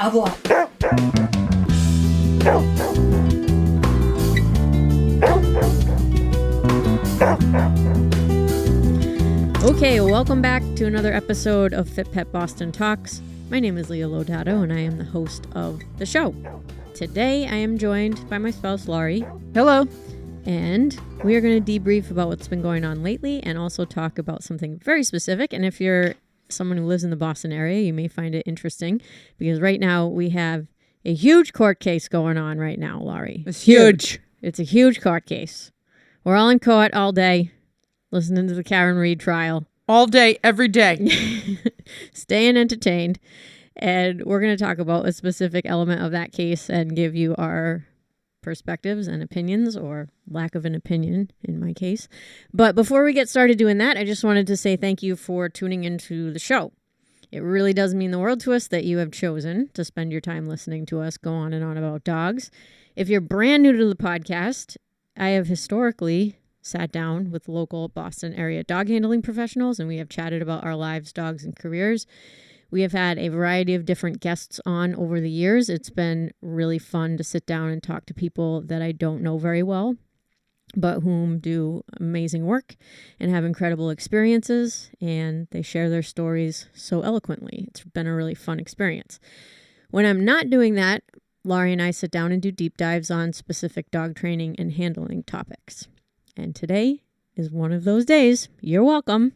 Avoir. Okay, welcome back to another episode of FitPet Boston Talks. My name is Leah Lodato, and I am the host of the show. Today, I am joined by my spouse, Laurie. Hello. And we are going to debrief about what's been going on lately and also talk about something very specific. And if you're someone who lives in the Boston area, you may find it interesting because right now we have a huge court case going on right now, Laurie. It's huge. It's a huge court case. We're all in court all day, listening to the Karen Reed trial. All day, every day. Staying entertained. And we're going to talk about a specific element of that case and give you our perspectives and opinions, or lack of an opinion in my case. But before we get started doing that, I just wanted to say thank you for tuning into the show. It really does mean the world to us that you have chosen to spend your time listening to us go on and on about dogs. If you're brand new to the podcast, I have historically sat down with local Boston area dog handling professionals, and we have chatted about our lives, dogs, and careers. We have had a variety of different guests on over the years. It's been really fun to sit down and talk to people that I don't know very well, but whom do amazing work and have incredible experiences, and they share their stories so eloquently. It's been a really fun experience. When I'm not doing that, Laurie and I sit down and do deep dives on specific dog training and handling topics. And today is one of those days. You're welcome.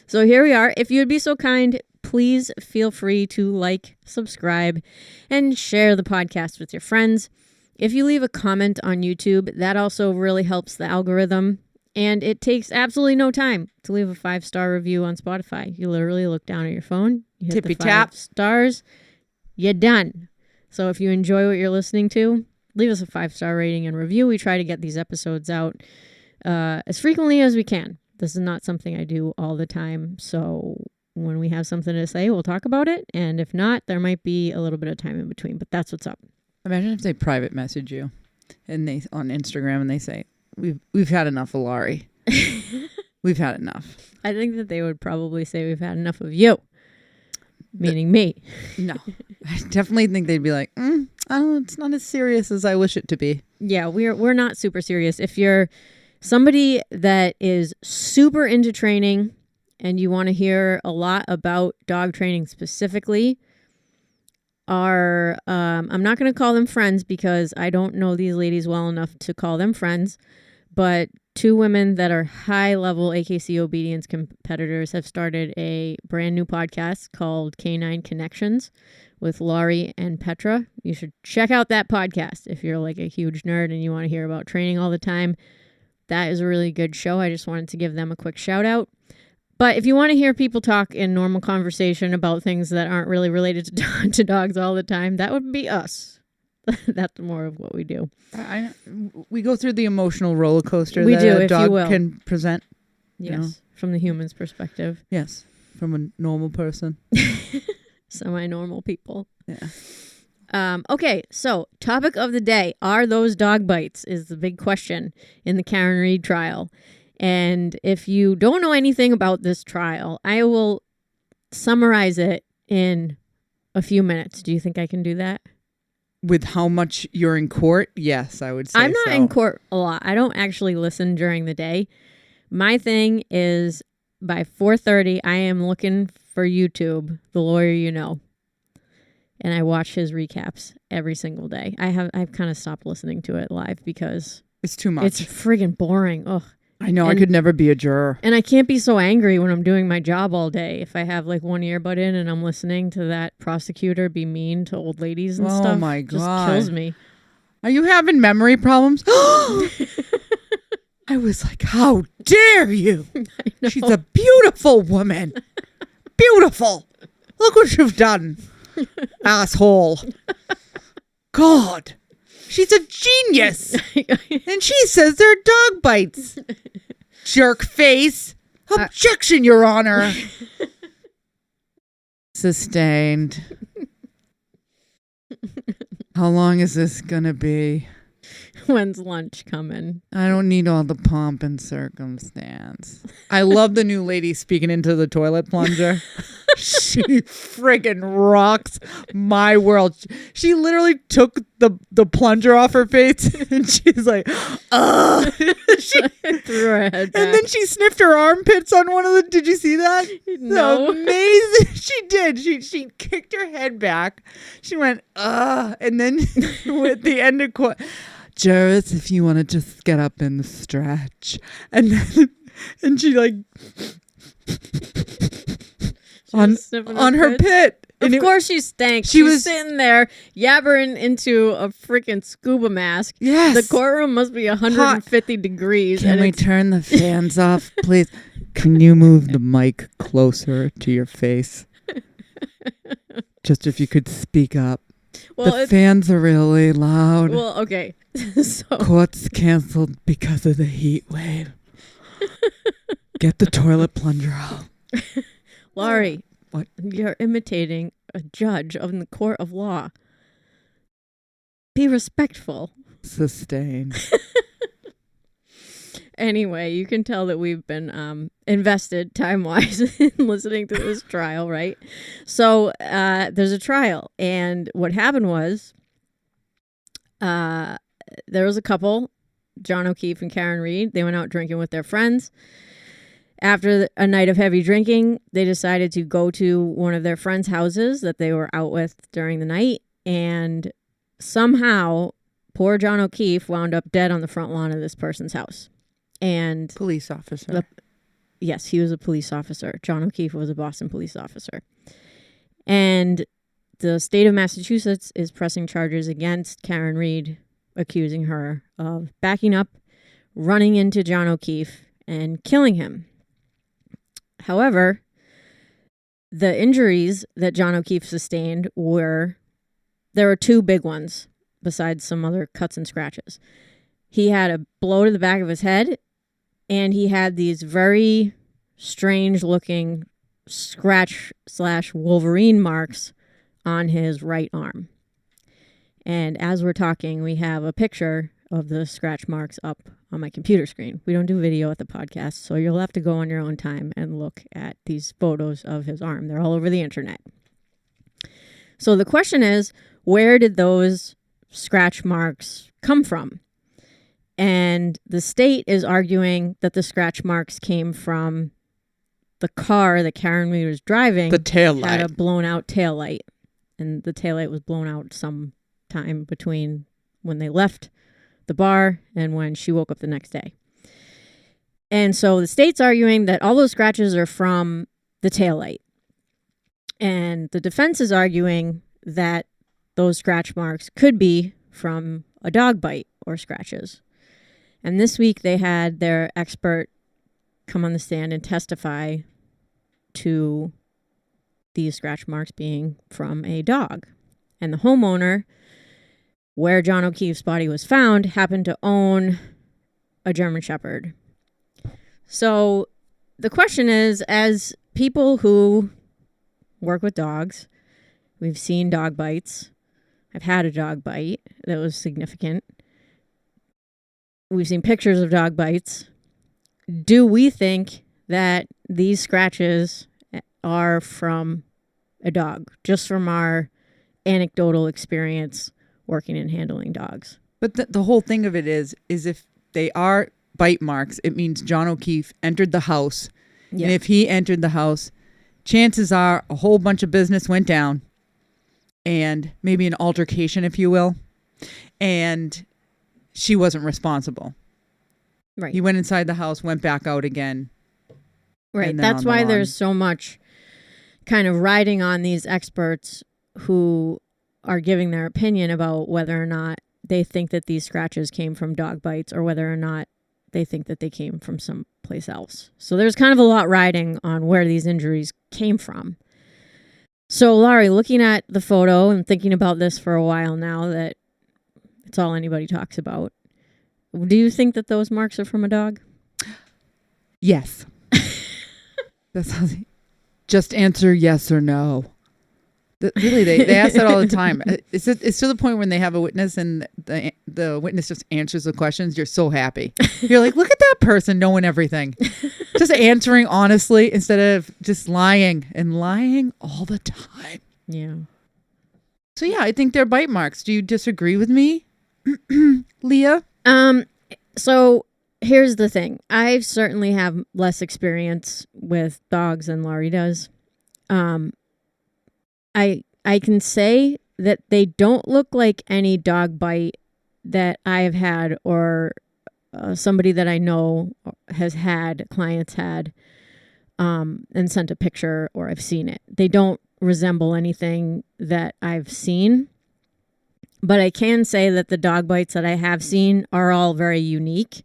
So here we are. If you would be so kind, please feel free to like, subscribe, and share the podcast with your friends. If you leave a comment on YouTube, that also really helps the algorithm. And it takes absolutely no time to leave a 5-star review on Spotify. You literally look down at your phone, you hit Tippy the 5 tap. stars, you're done. So if you enjoy what you're listening to, leave us a 5-star rating and review. We try to get these episodes out as frequently as we can. This is not something I do all the time. So when we have something to say, we'll talk about it. And if not, there might be a little bit of time in between. But that's what's up. Imagine if they private message you and they on Instagram and they say, we've had enough of Laurie. We've had enough. I think that they would probably say we've had enough of you. Meaning me. No. I definitely think they'd be like, I don't know, it's not as serious as I wish it to be. Yeah, we're not super serious. If you're somebody that is super into training and you want to hear a lot about dog training specifically, I'm not going to call them friends because I don't know these ladies well enough to call them friends, but 2 women that are high-level AKC obedience competitors have started a brand new podcast called Canine Connections with Laurie and Petra. You should check out that podcast if you're like a huge nerd and you want to hear about training all the time. That is a really good show. I just wanted to give them a quick shout out. But if you want to hear people talk in normal conversation about things that aren't really related to dogs all the time, that would be us. That's more of what we do. We go through the emotional roller coaster we that do, a if dog you will. can present. Yes, You know? from the human's perspective. Yes, from a normal person. Semi-normal people. Yeah. Okay, so topic of the day. Are those dog bites is the big question in the Karen Reed trial. And if you don't know anything about this trial, I will summarize it in a few minutes. Do you think I can do that? With how much you're in court, yes, I would say I'm not so. in court a lot. I don't actually listen during the day. My thing is by 4:30, I am looking for YouTube, The Lawyer You Know. And I watch his recaps every single day. I've kind of stopped listening to it live because It's too much. it's friggin' boring. Ugh. I know, I could never be a juror. And I can't be so angry when I'm doing my job all day. If I have like one earbud in and I'm listening to that prosecutor be mean to old ladies and stuff. Oh my God. Just kills me. Are you having memory problems? I was like, how dare you? She's a beautiful woman. Beautiful. Look what you've done. Asshole. God. She's a genius. And she says they're dog bites. Jerk face. Objection, Your Honor. Sustained. How long is this going to be? When's lunch coming? I don't need all the pomp and circumstance. I love the new lady speaking into the toilet plunger. She friggin' rocks my world. She literally took the plunger off her face and she's like, ugh. She threw her head back. And then she sniffed her armpits on one of the, did you see that? No. Amazing. She did. She kicked her head back. She went, ugh. And then with the end of quote, Jairus, if you want to just get up and stretch. And then, and she like, on her pit. Of course she stank. She was sitting there yabbering into a freaking scuba mask. Yes. The courtroom must be 150 degrees. Can we turn the fans off, please? Can you move the mic closer to your face? Just if you could speak up. Well, the fans are really loud. Well, okay. So court's canceled because of the heat wave. Get the toilet plunger out. Laurie, what? You're imitating a judge of the court of law. Be respectful. Sustain. Anyway, you can tell that we've been invested time-wise in listening to this trial, right? So there's a trial, and what happened was there was a couple, John O'Keefe and Karen Reed. They went out drinking with their friends. After a night of heavy drinking, they decided to go to one of their friends' houses that they were out with during the night, and somehow poor John O'Keefe wound up dead on the front lawn of this person's house. And police officer. Yes, he was a police officer. John O'Keefe was a Boston police officer. And the state of Massachusetts is pressing charges against Karen Reed, accusing her of backing up, running into John O'Keefe, and killing him. However, the injuries that John O'Keefe sustained there were two big ones, besides some other cuts and scratches. He had a blow to the back of his head, and he had these very strange-looking scratch/Wolverine marks on his right arm. And as we're talking, we have a picture of the scratch marks up on my computer screen. We don't do video at the podcast, so you'll have to go on your own time and look at these photos of his arm. They're all over the internet. So the question is, where did those scratch marks come from? And the state is arguing that the scratch marks came from the car that Karen Reed was driving. The taillight. Had a blown out taillight. And the taillight was blown out some time between when they left the bar and when she woke up the next day. And so the state's arguing that all those scratches are from the taillight. And the defense is arguing that those scratch marks could be from a dog bite or scratches. And this week they had their expert come on the stand and testify to these scratch marks being from a dog. And the homeowner where John O'Keefe's body was found happened to own a German Shepherd. So the question is, as people who work with dogs, we've seen dog bites. I've had a dog bite that was significant. We've seen pictures of dog bites. Do we think that these scratches are from a dog, just from our anecdotal experience working and handling dogs? But the whole thing of it is if they are bite marks, it means John O'Keefe entered the house. Yeah. And if he entered the house, chances are a whole bunch of business went down and maybe an altercation, if you will. And she wasn't responsible. Right. He went inside the house, went back out again. Right. That's why there's so much kind of riding on these experts who are giving their opinion about whether or not they think that these scratches came from dog bites or whether or not they think that they came from someplace else. So there's kind of a lot riding on where these injuries came from. So, Laurie, looking at the photo and thinking about this for a while now, that it's all anybody talks about, do you think that those marks are from a dog? Yes. That's how just answer yes or no. Really, they ask that all the time. It's to the point when they have a witness and the witness just answers the questions. You're so happy. You're like, look at that that person knowing everything. Just answering honestly instead of just lying and lying all the time. Yeah. So yeah, I think they're bite marks. Do you disagree with me, Leah? So here's the thing. I certainly have less experience with dogs than Laurie does. I can say that they don't look like any dog bite that I've had or somebody that I know has had, clients had, and sent a picture or I've seen it. They don't resemble anything that I've seen. But I can say that the dog bites that I have seen are all very unique.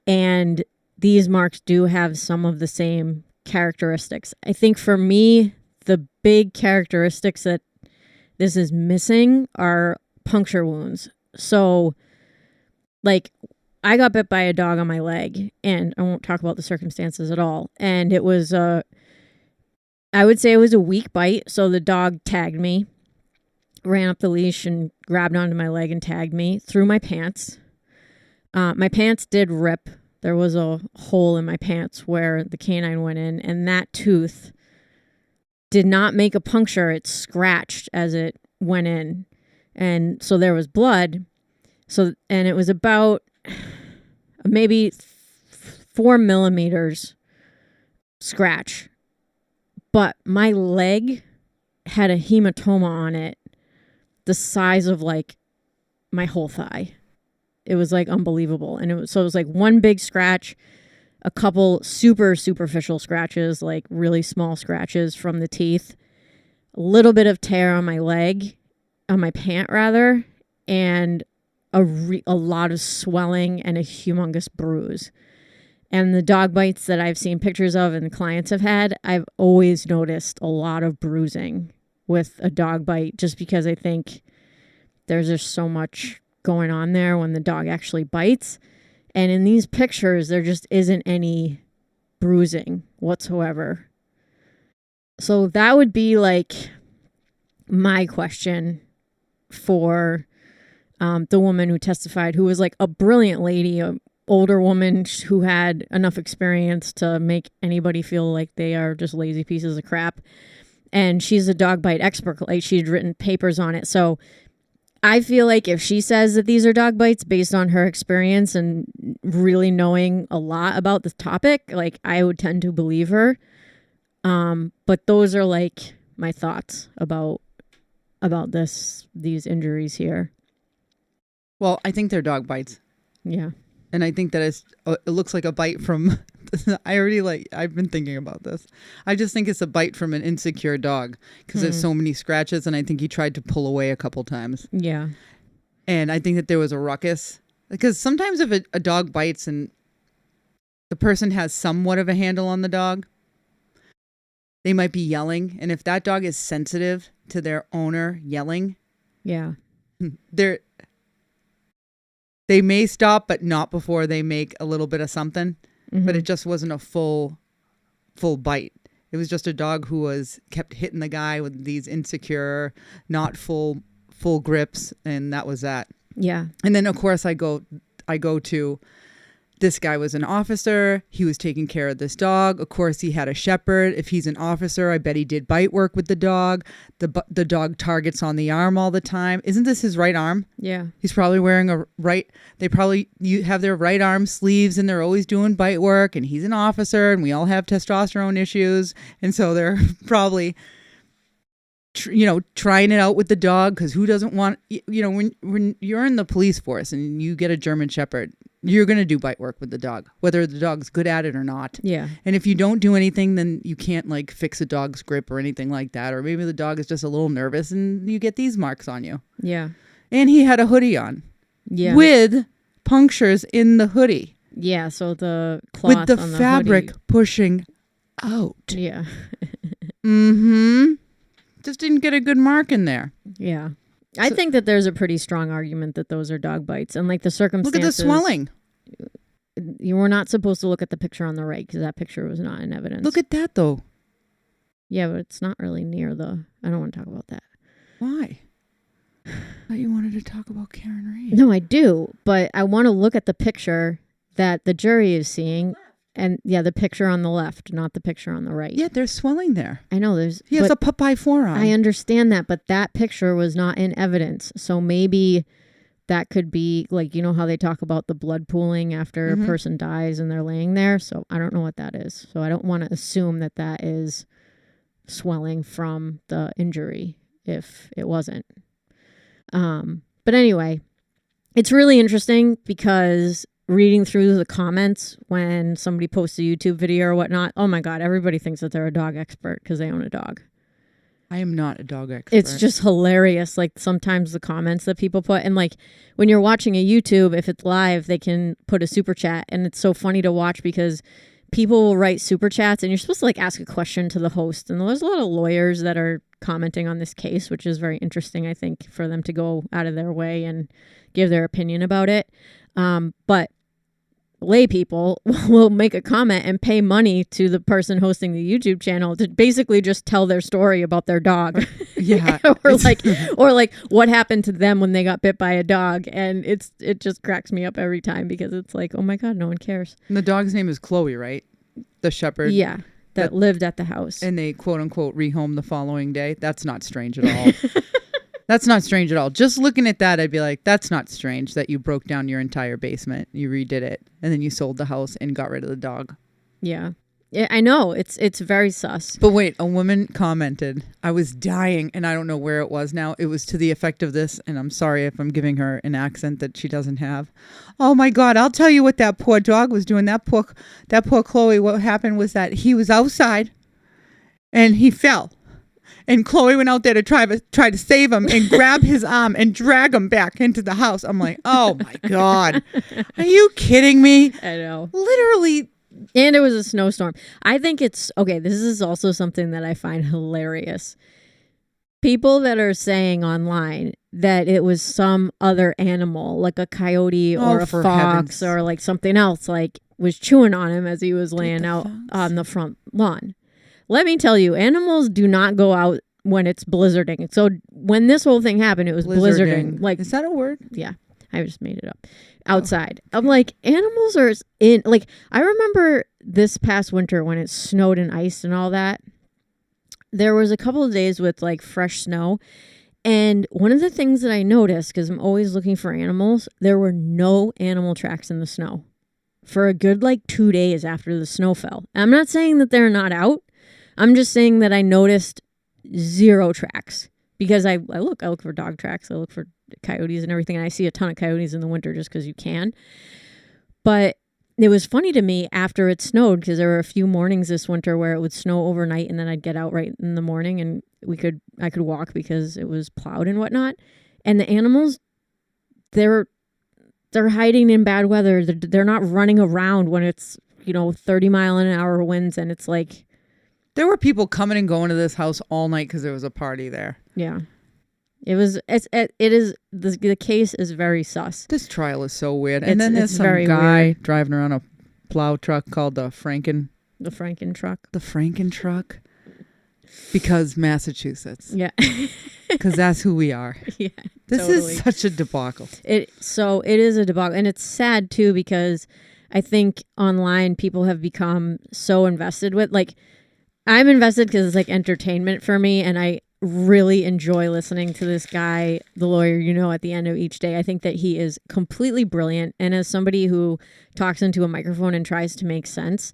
And these marks do have some of the same characteristics. I think for me, the big characteristics that this is missing are puncture wounds. So, like, I got bit by a dog on my leg, and I won't talk about the circumstances at all. And it was, I would say it was a weak bite. So the dog tagged me, ran up the leash and grabbed onto my leg and tagged me through my pants. My pants did rip. There was a hole in my pants where the canine went in, and that tooth did not make a puncture. It scratched as it went in. And so there was blood. And it was about maybe 4 millimeters scratch. But my leg had a hematoma on it the size of like my whole thigh. It was like unbelievable. And it was like one big scratch, a couple super superficial scratches, like really small scratches from the teeth, a little bit of tear on my leg, on my pant rather, and a lot of swelling and a humongous bruise. And the dog bites that I've seen pictures of and the clients have had, I've always noticed a lot of bruising with a dog bite, just because I think there's just so much going on there when the dog actually bites. And in these pictures, there just isn't any bruising whatsoever. So that would be like my question for the woman who testified, who was like a brilliant lady, a older woman who had enough experience to make anybody feel like they are just lazy pieces of crap. And she's a dog bite expert. Like, she'd written papers on it. So I feel like if she says that these are dog bites based on her experience and really knowing a lot about the topic, like, I would tend to believe her. But those are like my thoughts about these injuries here. Well, I think they're dog bites. Yeah. And I think that it looks like a bite from, I've been thinking about this. I just think it's a bite from an insecure dog because there's so many scratches, and I think he tried to pull away a couple times. Yeah. And I think that there was a ruckus because sometimes if a dog bites and the person has somewhat of a handle on the dog, they might be yelling. And if that dog is sensitive to their owner yelling, yeah, they may stop, but not before they make a little bit of something. Mm-hmm. But it just wasn't a full bite. It was just a dog who kept hitting the guy with these insecure, not full grips, and that was that. Yeah. And then of course I go to, this guy was an officer. He was taking care of this dog. Of course, he had a shepherd. If he's an officer, I bet he did bite work with the dog. The dog targets on the arm all the time. Isn't this his right arm? Yeah. He's probably wearing they probably have their right arm sleeves, and they're always doing bite work. And he's an officer, and we all have testosterone issues. And so they're probably, trying it out with the dog, because who doesn't want, when you're in the police force and you get a German shepherd, you're going to do bite work with the dog, whether the dog's good at it or not. Yeah. And if you don't do anything, then you can't like fix a dog's grip or anything like that. Or maybe the dog is just a little nervous and you get these marks on you. Yeah. And he had a hoodie on. Yeah. With punctures in the hoodie. Yeah. So the cloth with the on fabric hoodie. Pushing out. Yeah. Mm-hmm. Just didn't get a good mark in there. Yeah. I think that there's a pretty strong argument that those are dog bites, and like the circumstances. Look at the swelling. You were not supposed to look at the picture on the right because that picture was not in evidence. Look at that though. Yeah, but it's not really near the. I don't want to talk about that. Why? I thought you wanted to talk about Karen Reed. No, I do, but I want to look at the picture that the jury is seeing. And yeah, the picture on the left, not the picture on the right. Yeah, there's swelling there. I know there's. He has a Popeye forearm. I understand that, but that picture was not in evidence. So maybe that could be like, you know how they talk about the blood pooling after a person dies and they're laying there. So I don't know what that is. So I don't want to assume that that is swelling from the injury if it wasn't. But anyway, it's really interesting because reading through the comments when somebody posts a YouTube video or whatnot, oh my God, everybody thinks that they're a dog expert because they own a dog. I am not a dog expert. It's just hilarious. Like sometimes the comments that people put, and like when you're watching a YouTube, if it's live, they can put a super chat, and it's so funny to watch because people will write super chats and you're supposed to like ask a question to the host. And there's a lot of lawyers that are commenting on this case, which is very interesting, I think, for them to go out of their way and give their opinion about it. But lay people will make a comment and pay money to the person hosting the YouTube channel to basically just tell their story about their dog. Yeah. or like what happened to them when they got bit by a dog. And it just cracks me up every time because it's like, oh my God, no one cares. And the dog's name is Chloe, right? The shepherd. Yeah. That lived at the house. And they quote unquote rehomed the following day. That's not strange at all. That's not strange at all. Just looking at that, I'd be like, that's not strange that you broke down your entire basement. You redid it. And then you sold the house and got rid of the dog. Yeah. Yeah, I know. It's very sus. But wait, a woman commented, I was dying, and I don't know where it was now. It was to the effect of this, and I'm sorry if I'm giving her an accent that she doesn't have. Oh my God, I'll tell you what that poor dog was doing. That poor Chloe, what happened was that he was outside and he fell. And Chloe went out there to try to save him and grab his arm and drag him back into the house. I'm like, oh my God. Are you kidding me? I know. Literally. And it was a snowstorm. I think it's, okay, this is also something that I find hilarious. People that are saying online that it was some other animal, like a coyote or a fox or like something else, like was chewing on him as he was laying out on the front lawn. Let me tell you, animals do not go out when it's blizzarding. So when this whole thing happened, it was blizzarding. Like, is that a word? Yeah, I just made it up. Outside. I'm like, animals are in, like, I remember this past winter when it snowed and iced and all that. There was a couple of days with like fresh snow. And one of the things that I noticed, because I'm always looking for animals, there were no animal tracks in the snow for a good like 2 days after the snow fell. I'm not saying that they're not out. I'm just saying that I noticed zero tracks because I look for dog tracks. I look for coyotes and everything. And I see a ton of coyotes in the winter just because you can. But it was funny to me after it snowed because there were a few mornings this winter where it would snow overnight and then I'd get out right in the morning and I could walk because it was plowed and whatnot. And the animals, they're hiding in bad weather. They're not running around when it's, 30-mile-an-hour winds and it's like. There were people coming and going to this house all night because there was a party there. Yeah. The case is very sus. This trial is so weird. And then there's some guy driving around a plow truck called the Franken truck. The Franken truck. Because Massachusetts. Yeah. Because that's who we are. Yeah. This is such a debacle. It is a debacle. And it's sad too because I think online people have become so invested with, like, I'm invested because it's like entertainment for me and I really enjoy listening to this guy, the lawyer, at the end of each day. I think that he is completely brilliant. And as somebody who talks into a microphone and tries to make sense,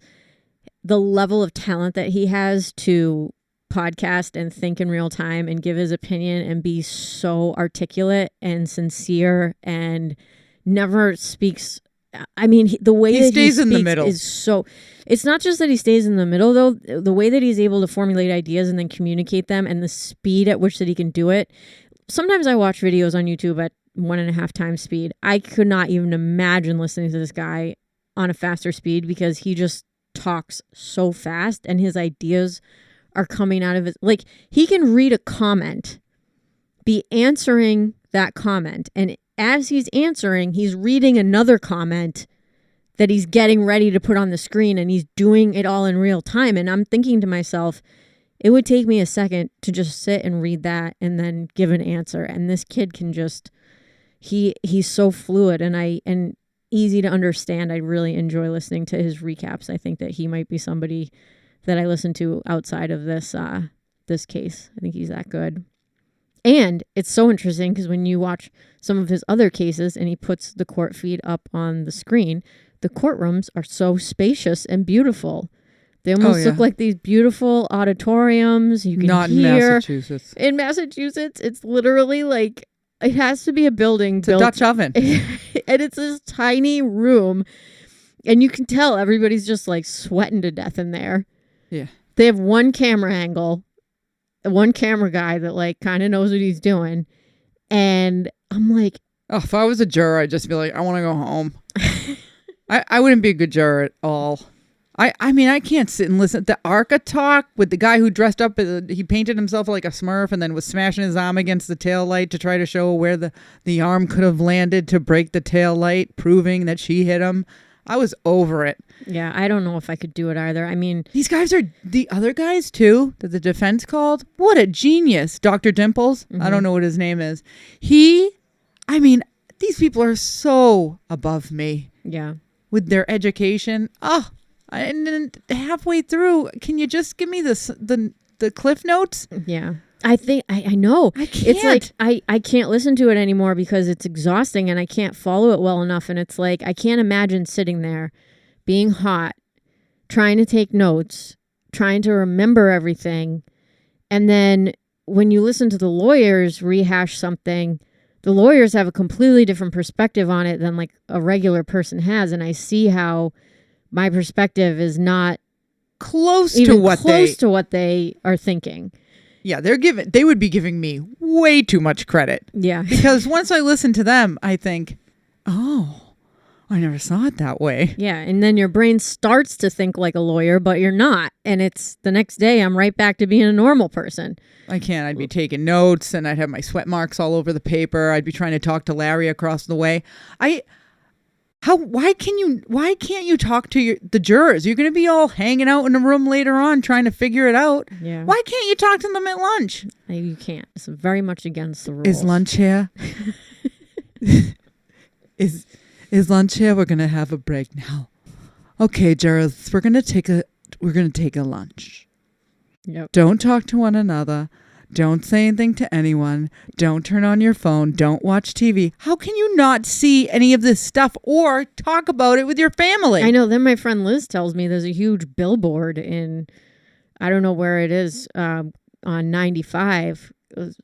the level of talent that he has to podcast and think in real time and give his opinion and be so articulate and sincere and never speaks. I mean, the way he stays in the middle is so. It's not just that he stays in the middle, though. The way that he's able to formulate ideas and then communicate them and the speed at which that he can do it. Sometimes I watch videos on YouTube at 1.5 times speed. I could not even imagine listening to this guy on a faster speed because he just talks so fast and his ideas are coming out of it. Like, he can read a comment, be answering that comment, and as he's answering, he's reading another comment that he's getting ready to put on the screen, and he's doing it all in real time. And I'm thinking to myself, it would take me a second to just sit and read that and then give an answer. And this kid can just, he's so fluid. And easy to understand. I really enjoy listening to his recaps. I think that he might be somebody that I listen to outside of this case. I think he's that good. And it's so interesting because when you watch some of his other cases and he puts the court feed up on the screen, the courtrooms are so spacious and beautiful. They almost look like these beautiful auditoriums. You can Not hear. in Massachusetts. In Massachusetts, it's literally like, it has to be a building It's a Dutch oven. And it's this tiny room. And you can tell everybody's just like sweating to death in there. Yeah. They have one camera angle, one camera guy that like kind of knows what he's doing. And I'm like, oh, if I was a juror, I'd just be like, I want to go home. I wouldn't be a good juror at all. I mean, I can't sit and listen. The Arca talk with the guy who dressed up, he painted himself like a Smurf and then was smashing his arm against the tail light to try to show where the arm could have landed to break the tail light, proving that she hit him. I was over it. yeah, I don't know if I could do it either. I mean, These guys are the other guys too that the defense called. What a genius. Dr. Dimples. I don't know what his name is. These people are so above me yeah. with their education. Oh, and then halfway through, can you just give me the cliff notes? Yeah. I think I know. I can't. It's like I can't listen to it anymore because it's exhausting and I can't follow it well enough. And it's like I can't imagine sitting there being hot, trying to take notes, trying to remember everything. And then when you listen to the lawyers rehash something, the lawyers have a completely different perspective on it than like a regular person has. And I see how my perspective is not close even to what to what they are thinking. Yeah, they would be giving me way too much credit. Yeah. Because once I listen to them, I think, oh, I never saw it that way. Yeah. And then your brain starts to think like a lawyer, but you're not. And it's the next day I'm right back to being a normal person. I can't. I'd be taking notes and I'd have my sweat marks all over the paper. I'd be trying to talk to Larry across the way. Why can't you talk to the jurors? You're going to be all hanging out in the room later on trying to figure it out. Yeah. Why can't you talk to them at lunch? You can't. It's very much against the rules. Is lunch here? is lunch here? We're going to have a break now. Okay, jurors, we're going to take a lunch. Yep. Don't talk to one another. Don't say anything to anyone. Don't turn on your phone. Don't watch TV. How can you not see any of this stuff or talk about it with your family? I know. Then my friend Liz tells me there's a huge billboard in, I don't know where it is, on 95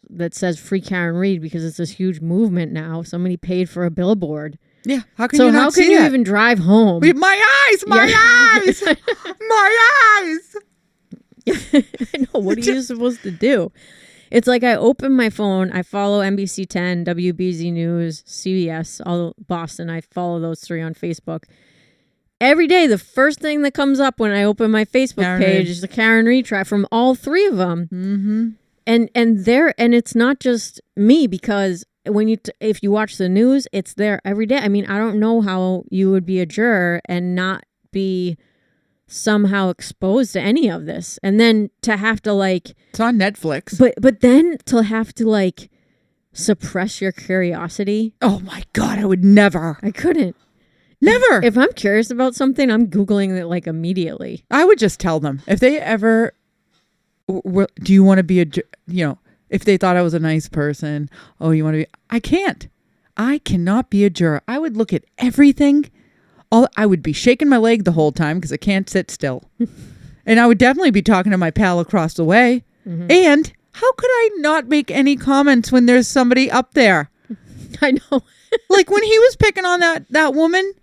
that says Free Karen Reed because it's this huge movement now. Somebody paid for a billboard. Yeah. How can you not see how can you that? even drive home? My eyes! My eyes! My eyes! I know. What are you supposed to do? It's like I open my phone. I follow NBC 10, WBZ News, CBS, all Boston. I follow those three on Facebook. Every day, the first thing that comes up when I open my Facebook page is the Karen Reed trial from all three of them. Mm-hmm. And it's not just me because when if you watch the news, it's there every day. I mean, I don't know how you would be a juror and not be somehow exposed to any of this, and then to have to like it's on Netflix, but then to have to like suppress your curiosity. Oh my God, I would never. I couldn't. Never. If I'm curious about something, I'm Googling it like immediately. I would just tell them if they ever do you want to be if they thought I was a nice person, oh, you want to be, I cannot be a juror. I would look at everything. I would be shaking my leg the whole time because I can't sit still. And I would definitely be talking to my pal across the way. Mm-hmm. And how could I not make any comments when there's somebody up there? I know. Like when he was picking on that woman.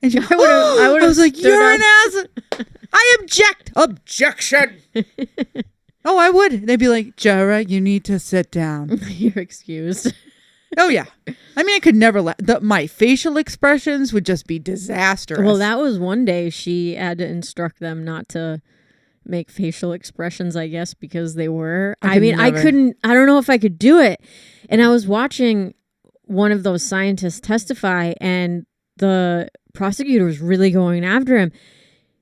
And I was like, you're an ass. I object. Objection. Oh, I would. They'd be like, Jara, you need to sit down. You're excused. Oh, yeah. I mean, I could never my facial expressions would just be disastrous. Well, that was one day she had to instruct them not to make facial expressions, I guess, because they were. I don't know if I could do it. And I was watching one of those scientists testify, and the prosecutor was really going after him.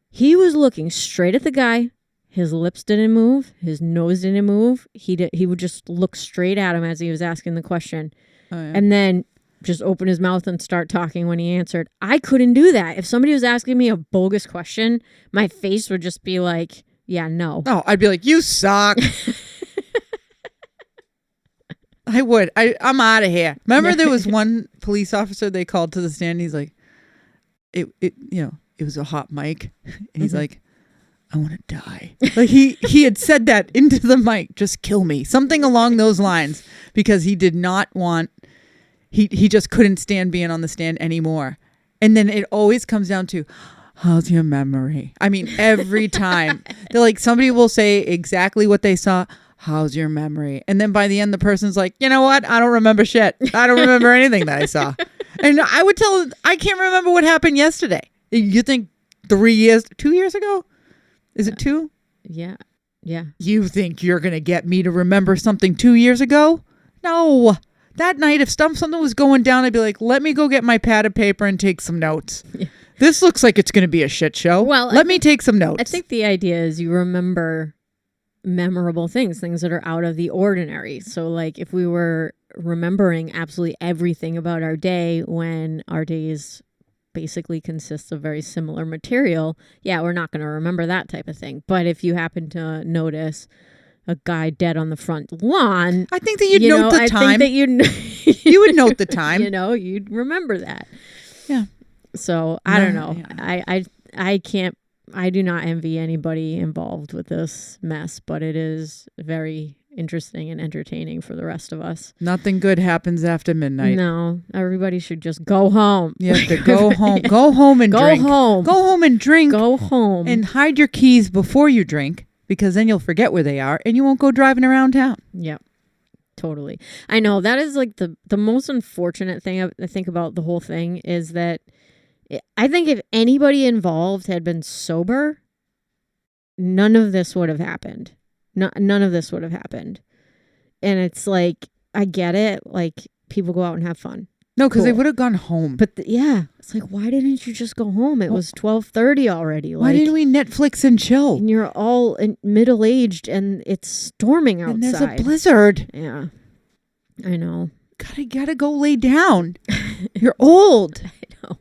He was looking straight at the guy. His lips didn't move. His nose didn't move. He would just look straight at him as he was asking the question. Oh, yeah. And then just open his mouth and start talking when he answered. I couldn't do that. If somebody was asking me a bogus question, my face would just be like, yeah, no. Oh, I'd be like, you suck. I would. I'm out of here. Remember there was one police officer they called to the stand. He's like, it was a hot mic. And he's like, I want to die. Like he had said that into the mic, just kill me. Something along those lines, because he did not want, he just couldn't stand being on the stand anymore. And then it always comes down to, how's your memory? I mean, every time they're like, somebody will say exactly what they saw. How's your memory? And then by the end, the person's like, you know what? I don't remember shit. I don't remember anything that I saw. And I would tell them, I can't remember what happened yesterday. You think 2 years ago? Is it 2? Yeah. You think you're going to get me to remember something 2 years ago? No. That night, if something was going down, I'd be like, let me go get my pad of paper and take some notes. Yeah. This looks like it's going to be a shit show. Well, let me take some notes. I think the idea is you remember memorable things that are out of the ordinary. So like if we were remembering absolutely everything about our day when our days basically consist of very similar material, yeah, we're not going to remember that type of thing. But if you happen to notice a guy dead on the front lawn, I think that you'd note the time. I think that you would note the time. You'd remember that. Yeah. So I don't know. Yeah. I do not envy anybody involved with this mess, but it is very interesting and entertaining for the rest of us. Nothing good happens after midnight. No, everybody should just go home. You have to go home. Go home and drink. Go home. Go home and drink. Go home. And hide your keys before you drink, because then you'll forget where they are and you won't go driving around town. Yep. Totally. I know that is like the most unfortunate thing I think about the whole thing is that I think if anybody involved had been sober, none of this would have happened. None of this would have happened. And it's like, I get it. Like, people go out and have fun. No, because they would have gone home. But it's like, why didn't you just go home? It was 12:30 already. Why didn't we Netflix and chill? And you're all middle-aged and it's storming outside. And there's a blizzard. Yeah, I know. Gotta go lay down. You're old. I know.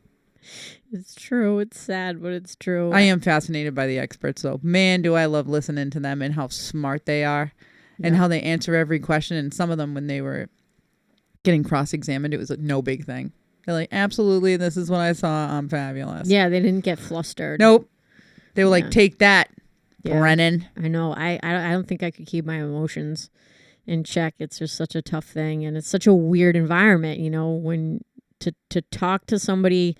It's true. It's sad, but it's true. I am fascinated by the experts, though. Man, do I love listening to them and how smart they are and how they answer every question. And some of them, when they were getting cross-examined, it was no big thing. They're like, absolutely, this is what I saw. I'm fabulous. Yeah, they didn't get flustered. Nope. They were like, take that, Brennan. I know. I don't think I could keep my emotions in check. It's just such a tough thing. And it's such a weird environment, when to talk to somebody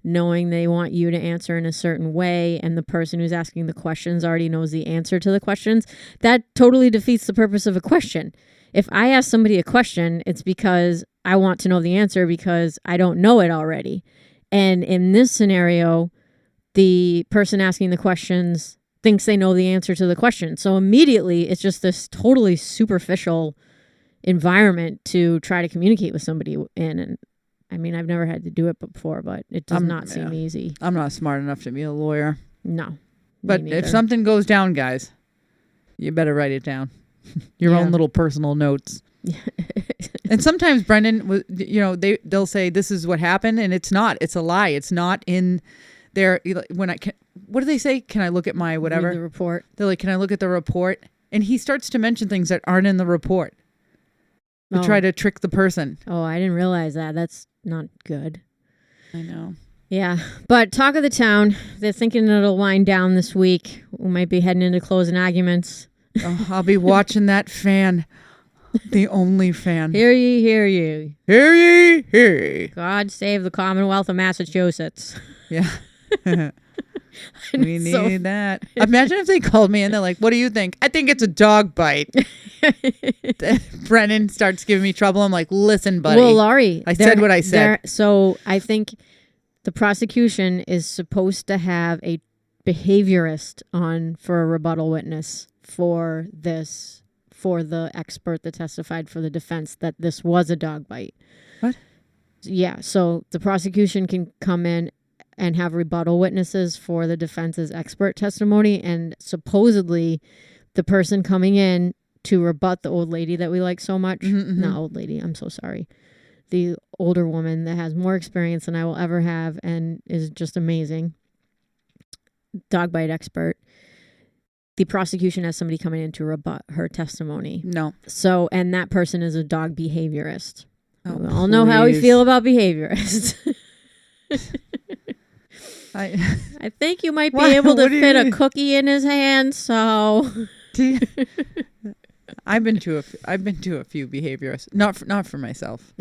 knowing they want you to answer in a certain way and the person who's asking the questions already knows the answer to the questions, that totally defeats the purpose of a question. If I ask somebody a question, it's because I want to know the answer because I don't know it already. And in this scenario, the person asking the questions thinks they know the answer to the question. So immediately it's just this totally superficial environment to try to communicate with somebody in. And I mean, I've never had to do it before, but it does not seem easy. I'm not smart enough to be a lawyer. No. But if something goes down, guys, you better write it down. Your own little personal notes. And sometimes, Brendan, they'll say this is what happened, and it's not. It's a lie. It's not in there. What do they say? Can I look at my whatever? Read the report. They're like, can I look at the report? And he starts to mention things that aren't in the report to try to trick the person. Oh, I didn't realize that. That's not good. I know. Yeah. But talk of the town. They're thinking it'll wind down this week. We might be heading into closing arguments. Oh, I'll be watching that fan. The only fan. Hear ye, hear ye. Hear ye, hear ye. God save the Commonwealth of Massachusetts. Yeah. We need that. Imagine if they called me and they're like, what do you think? I think it's a dog bite. Brennan starts giving me trouble. I'm like, listen, buddy. Well, Laurie. I said what I said. So I think the prosecution is supposed to have a behaviorist on for a rebuttal witness for the expert that testified for the defense that this was a dog bite. What? Yeah. So the prosecution can come in and have rebuttal witnesses for the defense's expert testimony. And supposedly the person coming in to rebut the old lady that we like so much, not old lady, I'm so sorry. the older woman that has more experience than I will ever have and is just amazing. Dog bite expert. The prosecution has somebody coming in to rebut her testimony. No. So, and that person is a dog behaviorist. Oh, we all know how we feel about behaviorists. I think you might be able to fit a cookie in his hand. So, I've been to a few behaviorists. Not for myself.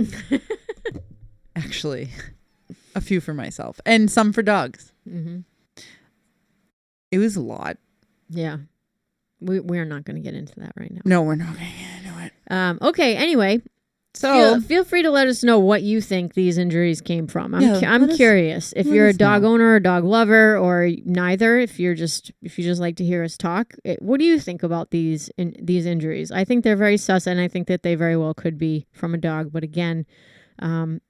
Actually, a few for myself and some for dogs. Mm-hmm. It was a lot. Yeah. We're not going to get into that right now. No, we're not going to get into it. Okay. Anyway, so feel free to let us know what you think these injuries came from. I'm curious if you're a dog owner or dog lover or neither. If you just like to hear us talk, what do you think about these injuries? I think they're very sus, and I think that they very well could be from a dog. But again,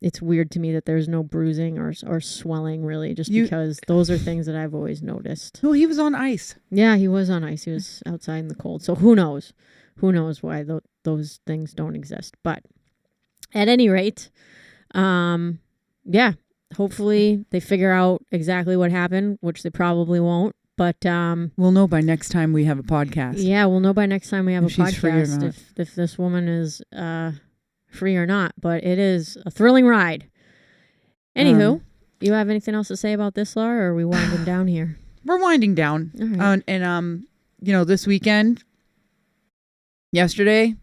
it's weird to me that there's no bruising or swelling really, because those are things that I've always noticed. Oh, he was on ice. Yeah, he was on ice. He was outside in the cold. So who knows? Who knows why those things don't exist? But at any rate, hopefully they figure out exactly what happened, which they probably won't. But we'll know by next time we have a podcast. Yeah, we'll know by next time we have a podcast if this woman is free or not. But it is a thrilling ride. Anywho, you have anything else to say about this, Laura, or are we winding down here? We're winding down. All right. And this weekend, yesterday,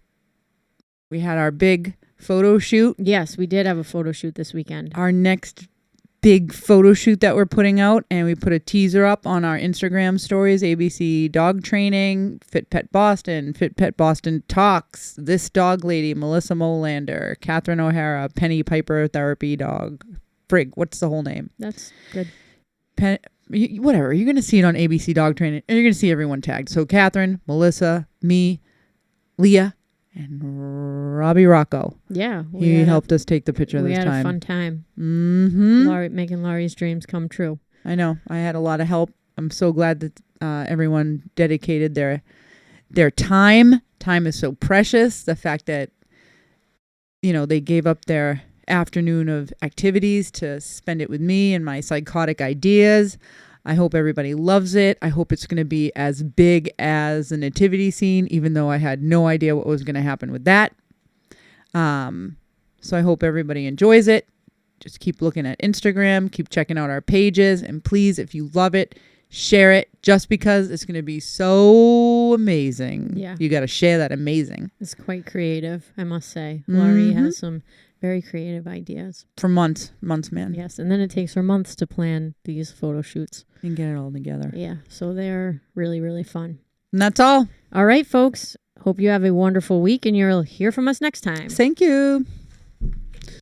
we had our big photo shoot. Yes, we did have a photo shoot this weekend. Our next big photo shoot that we're putting out, and we put a teaser up on our Instagram stories, ABC Dog Training, FitPet Boston Talks, This Dog Lady, Melissa Molander, Catherine O'Hara, Penny Piper Therapy Dog. Frig, what's the whole name? That's good. Whatever. You're going to see it on ABC Dog Training, and you're going to see everyone tagged. So Catherine, Melissa, me, Leah, and Robbie Rocco. Yeah. He helped us take the picture this time. We had a fun time. Mm-hmm. Making Laurie's dreams come true. I know. I had a lot of help. I'm so glad that everyone dedicated their time. Time is so precious. The fact that, they gave up their afternoon of activities to spend it with me and my psychotic ideas. I hope everybody loves it. I hope it's going to be as big as the nativity scene, even though I had no idea what was going to happen with that. So I hope everybody enjoys it. Just keep looking at Instagram, keep checking out our pages, and please, if you love it, share it, just because it's going to be so amazing. Yeah. You got to share that amazing. It's quite creative, I must say. Laurie has some very creative ideas. For months, man. Yes, and then it takes her months to plan these photo shoots. And get it all together. Yeah, so they're really, really fun. And that's all. All right, folks. Hope you have a wonderful week, and you'll hear from us next time. Thank you.